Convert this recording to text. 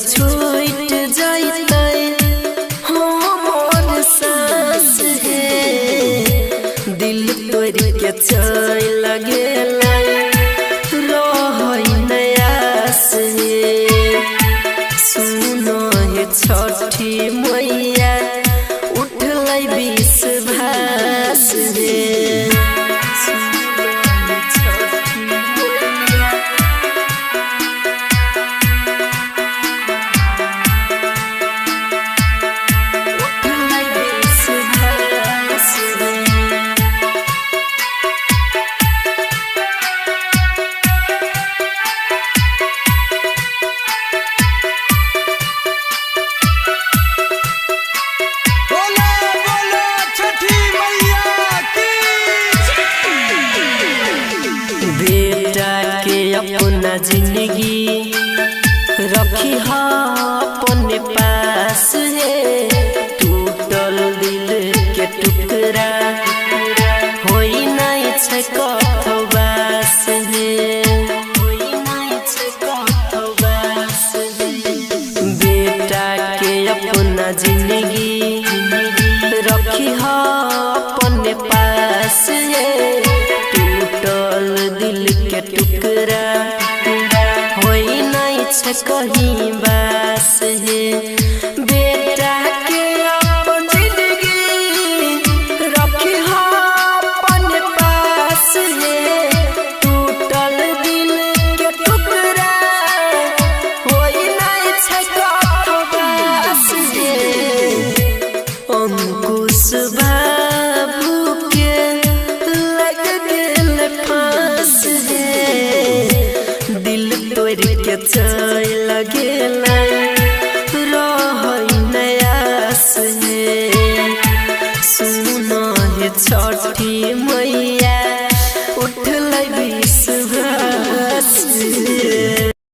छूट जाइतै हमर सांस हे दिल तोड़ के चल गेलै रहै नयास हे सुनो हे छठी मैया उठलै विश्वास हे अपना जिंदगी रखी अपने पास है टूटल दिल के टुकड़ा होई नहीं छै कतो बास है बेटा के अपना जिंदगी रखी अपने पास है टूटल दिल के टुकड़ा होई नहीं छै कहीं बास है बेटा के अपन जिंदगी रखी अपने पास है टूटल दिल के टुकड़ा होई नहीं छै कतो बास है अंकुश बाबू के लग गेल फांस दिल तोड़ के चल गेलै रहै नयास हे सुनो हे छठी मैया